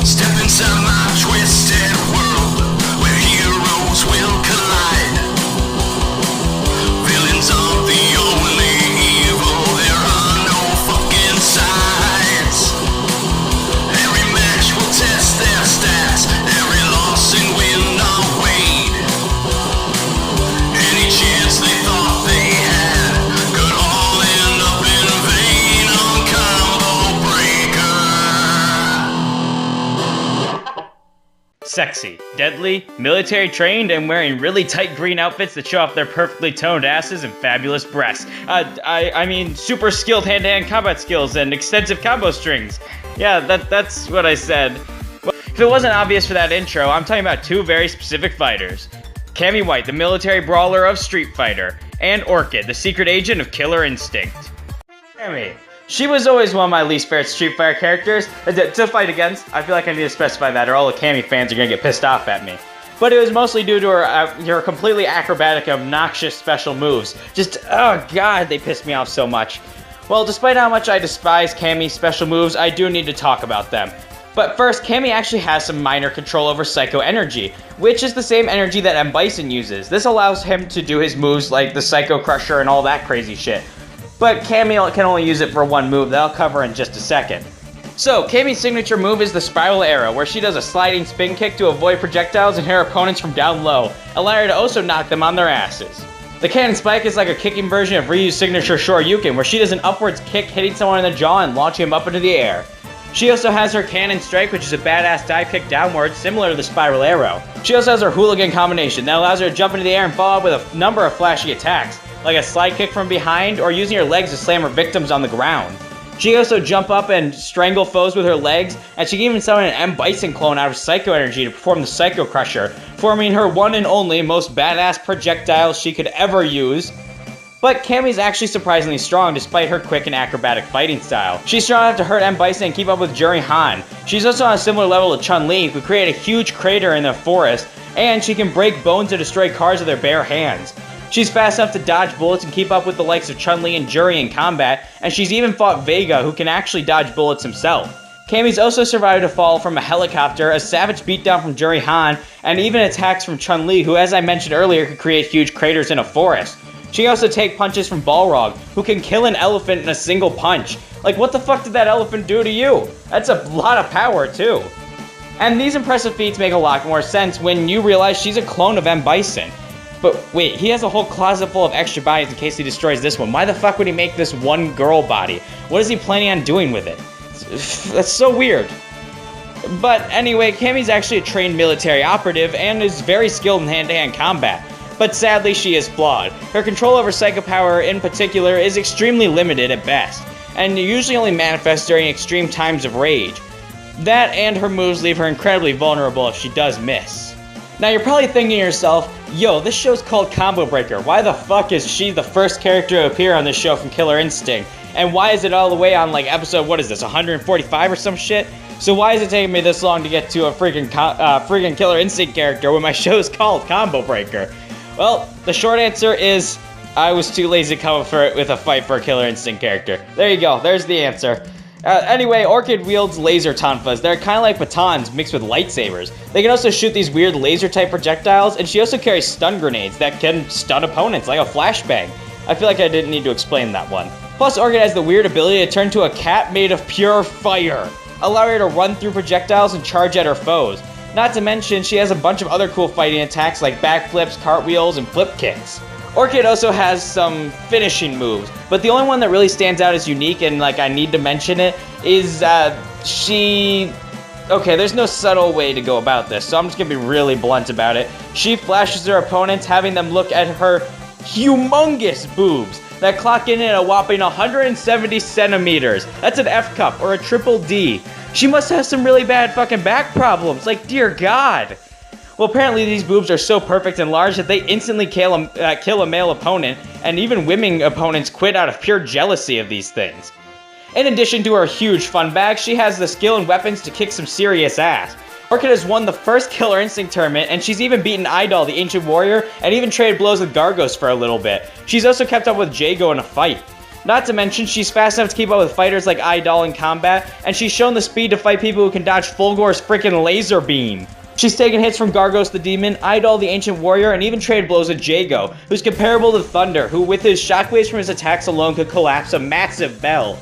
Step inside my twisted world, where heroes will collide. Villains aren't the only evil, there are no fucking sides. Every match will test their stats, every loss and win are weighed. Any chance they thought they had could all end up in vain on Combo Breaker. Sexy, deadly, military trained, and wearing really tight green outfits that show off their perfectly toned asses and fabulous breasts. I mean, super skilled hand-to-hand combat skills and extensive combo strings. Yeah, that's what I said. Well, if it wasn't obvious for that intro, I'm talking about two very specific fighters. Cammy White, the military brawler of Street Fighter, and Orchid, the secret agent of Killer Instinct. Cammy. She was always one of my least favorite Street Fighter characters to fight against. I feel like I need to specify that or all the Cammy fans are gonna get pissed off at me. But it was mostly due to her completely acrobatic, obnoxious special moves. Just, oh god, they pissed me off so much. Well, despite how much I despise Cammy's special moves, I do need to talk about them. But first, Cammy actually has some minor control over Psycho Energy, which is the same energy that M. Bison uses. This allows him to do his moves like the Psycho Crusher and all that crazy shit. But Cammy can only use it for one move that I'll cover in just a second. So, Cammy's signature move is the Spiral Arrow, where she does a sliding spin kick to avoid projectiles and hit her opponents from down low, allowing her to also knock them on their asses. The Cannon Spike is like a kicking version of Ryu's signature Shoryuken, where she does an upwards kick hitting someone in the jaw and launching him up into the air. She also has her Cannon Strike, which is a badass dive kick downwards, similar to the Spiral Arrow. She also has her Hooligan combination that allows her to jump into the air and follow up with a number of flashy attacks, like a slide kick from behind or using her legs to slam her victims on the ground. She can also jump up and strangle foes with her legs, and she can even summon an M. Bison clone out of Psycho Energy to perform the Psycho Crusher, forming her one and only most badass projectile she could ever use. But Cammy's actually surprisingly strong despite her quick and acrobatic fighting style. She's strong enough to hurt M. Bison and keep up with Juri Han. She's also on a similar level to Chun-Li, who created a huge crater in the forest, and she can break bones and destroy cars with her bare hands. She's fast enough to dodge bullets and keep up with the likes of Chun-Li and Juri in combat, and she's even fought Vega, who can actually dodge bullets himself. Cammy's also survived a fall from a helicopter, a savage beatdown from Juri Han, and even attacks from Chun-Li, who, as I mentioned earlier, could create huge craters in a forest. She can also take punches from Balrog, who can kill an elephant in a single punch. Like, what the fuck did that elephant do to you? That's a lot of power, too. And these impressive feats make a lot more sense when you realize she's a clone of M. Bison. But wait, he has a whole closet full of extra bodies in case he destroys this one. Why the fuck would he make this one girl body? What is he planning on doing with it? That's so weird. But anyway, Cammy's actually a trained military operative and is very skilled in hand-to-hand combat. But sadly, she is flawed. Her control over Psycho Power in particular is extremely limited at best, and usually only manifests during extreme times of rage. That and her moves leave her incredibly vulnerable if she does miss. Now you're probably thinking to yourself, yo, this show's called Combo Breaker. Why the fuck is she the first character to appear on this show from Killer Instinct? And why is it all the way on like episode, what is this, 145 or some shit? So why is it taking me this long to get to a freaking Killer Instinct character when my show's called Combo Breaker? Well, the short answer is I was too lazy to come up with a fight for a Killer Instinct character. There you go, there's the answer. Anyway, Orchid wields laser tonfas. They're kind of like batons mixed with lightsabers. They can also shoot these weird laser-type projectiles, and she also carries stun grenades that can stun opponents like a flashbang. I feel like I didn't need to explain that one. Plus, Orchid has the weird ability to turn to a cat made of pure fire, allowing her to run through projectiles and charge at her foes. Not to mention, she has a bunch of other cool fighting attacks like backflips, cartwheels, and flip kicks. Orchid also has some finishing moves, but the only one that really stands out as unique and like I need to mention it is okay, there's no subtle way to go about this, so I'm just gonna be really blunt about it. She flashes her opponents, having them look at her humongous boobs that clock in at a whopping 170 centimeters. That's an F cup or a triple D. She must have some really bad fucking back problems, like dear God. Well, apparently these boobs are so perfect and large that they instantly kill a male opponent, and even women opponents quit out of pure jealousy of these things. In addition to her huge fun bag, she has the skill and weapons to kick some serious ass. Orchid has won the first Killer Instinct tournament, and she's even beaten Idol, the Ancient Warrior, and even traded blows with Gargos for a little bit. She's also kept up with Jago in a fight. Not to mention, she's fast enough to keep up with fighters like Idol in combat, and she's shown the speed to fight people who can dodge Fulgor's freaking laser beam. She's taken hits from Gargos the Demon, Idol the Ancient Warrior, and even traded blows with Jago, who's comparable to Thunder, who with his shockwaves from his attacks alone could collapse a massive bell.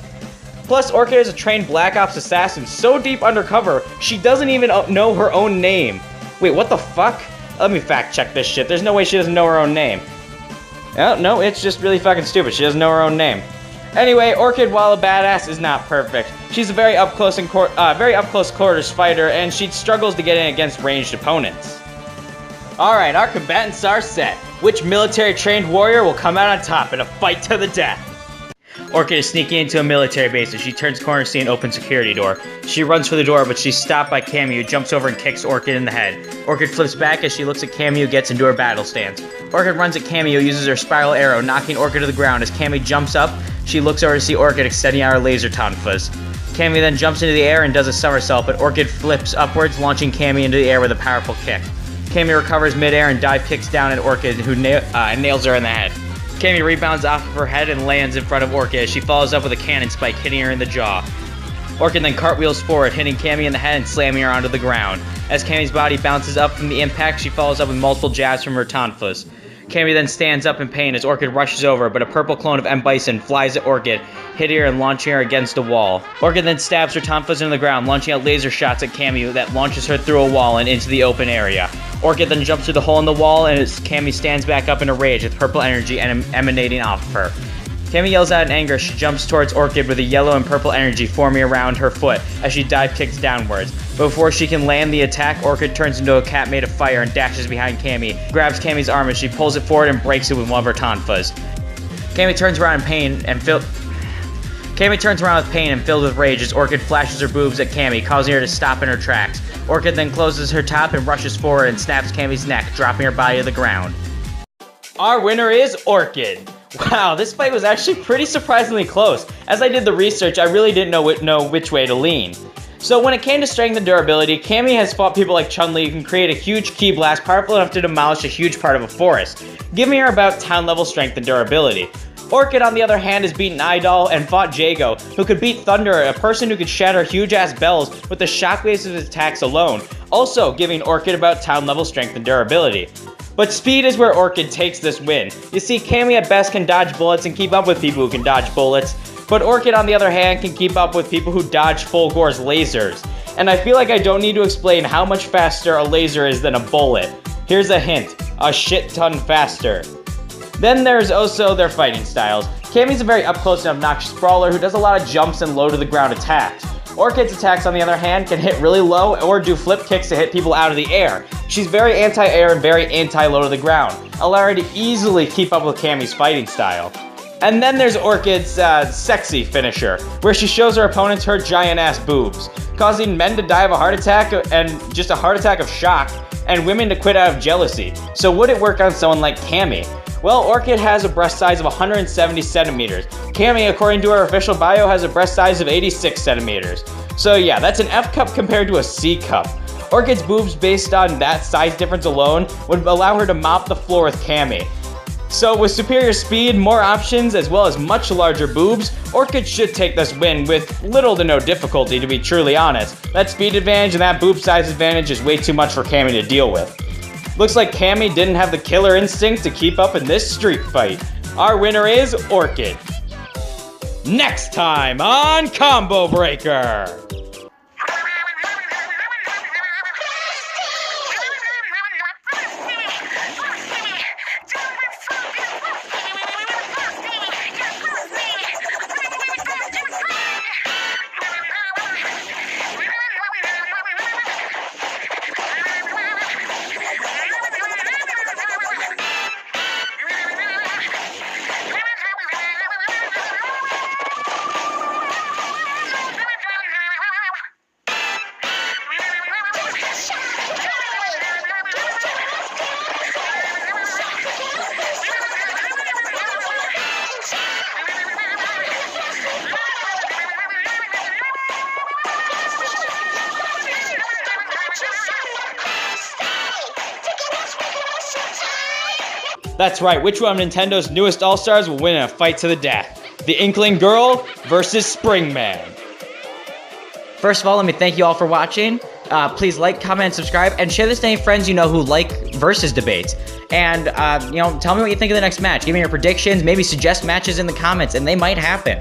Plus, Orchid is a trained Black Ops assassin so deep undercover, she doesn't even know her own name. Wait, what the fuck? Let me fact check this shit. There's no way she doesn't know her own name. Oh, no, it's just really fucking stupid. She doesn't know her own name. Anyway, Orchid, while a badass, is not perfect. She's a very up close quarters fighter, and she struggles to get in against ranged opponents. Alright, our combatants are set. Which military-trained warrior will come out on top in a fight to the death? Orchid is sneaking into a military base as she turns corners to see an open security door. She runs for the door, but she's stopped by Cammy, who jumps over and kicks Orchid in the head. Orchid flips back as she looks at Cammy, who gets into her battle stance. Orchid runs at Cammy, who uses her spiral arrow, knocking Orchid to the ground. As Cammy jumps up, she looks over to see Orchid extending out her laser tonfas. Cammy then jumps into the air and does a somersault, but Orchid flips upwards, launching Cammy into the air with a powerful kick. Cammy recovers midair and dive kicks down at Orchid, who nails her in the head. Cammy rebounds off of her head and lands in front of Orchid as she follows up with a cannon spike, hitting her in the jaw. Orchid then cartwheels forward, hitting Cammy in the head and slamming her onto the ground. As Cammy's body bounces up from the impact, she follows up with multiple jabs from her tonfas. Cammy then stands up in pain as Orchid rushes over, but a purple clone of M. Bison flies at Orchid, hitting her and launching her against a wall. Orchid then stabs her tonfas into the ground, launching out laser shots at Cammy that launches her through a wall and into the open area. Orchid then jumps through the hole in the wall, and as Cammy stands back up in a rage with purple energy emanating off of her. Cammy yells out in anger as she jumps towards Orchid with a yellow and purple energy forming around her foot as she dive kicks downwards. But before she can land the attack, Orchid turns into a cat made of fire and dashes behind Cammy, grabs Cammy's arm as she pulls it forward and breaks it with one of her tonfas. Cammy turns around with pain and filled with rage as Orchid flashes her boobs at Cammy, causing her to stop in her tracks. Orchid then closes her top and rushes forward and snaps Cammy's neck, dropping her body to the ground. Our winner is Orchid. Wow, this fight was actually pretty surprisingly close. As I did the research, I really didn't know which way to lean. So when it came to strength and durability, Cammy has fought people like Chun-Li who can create a huge ki blast powerful enough to demolish a huge part of a forest, giving her about town level strength and durability. Orchid, on the other hand, has beaten Idol and fought Jago, who could beat Thunder, a person who could shatter huge-ass bells with the shockwaves of his attacks alone, also giving Orchid about town-level strength and durability. But speed is where Orchid takes this win. You see, Cammy at best can dodge bullets and keep up with people who can dodge bullets, but Orchid, on the other hand, can keep up with people who dodge Fulgor's lasers. And I feel like I don't need to explain how much faster a laser is than a bullet. Here's a hint: a shit ton faster. Then there's also their fighting styles. Cammy's a very up-close and obnoxious brawler who does a lot of jumps and low-to-the-ground attacks. Orchid's attacks, on the other hand, can hit really low or do flip kicks to hit people out of the air. She's very anti-air and very anti-low-to-the-ground, allowing her to easily keep up with Cammy's fighting style. And then there's Orchid's sexy finisher, where she shows her opponents her giant-ass boobs, causing men to die of a heart attack and just a heart attack of shock, and women to quit out of jealousy. So would it work on someone like Cammy? Well, Orchid has a breast size of 170 centimeters. Cammy, according to her official bio, has a breast size of 86 centimeters. So yeah, that's an F cup compared to a C cup. Orchid's boobs, based on that size difference alone, would allow her to mop the floor with Cammy. So with superior speed, more options, as well as much larger boobs, Orchid should take this win with little to no difficulty, to be truly honest. That speed advantage and that boob size advantage is way too much for Cammy to deal with. Looks like Cammy didn't have the killer instinct to keep up in this street fight. Our winner is Orchid. Next time on Combo Breaker! That's right, which one of Nintendo's newest All-Stars will win in a fight to the death? the Inkling Girl versus Spring Man. First of all, let me thank you all for watching. Please like, comment, and subscribe, and share this to any friends you know who like versus debates. And, tell me what you think of the next match. Give me your predictions, maybe suggest matches in the comments, and they might happen.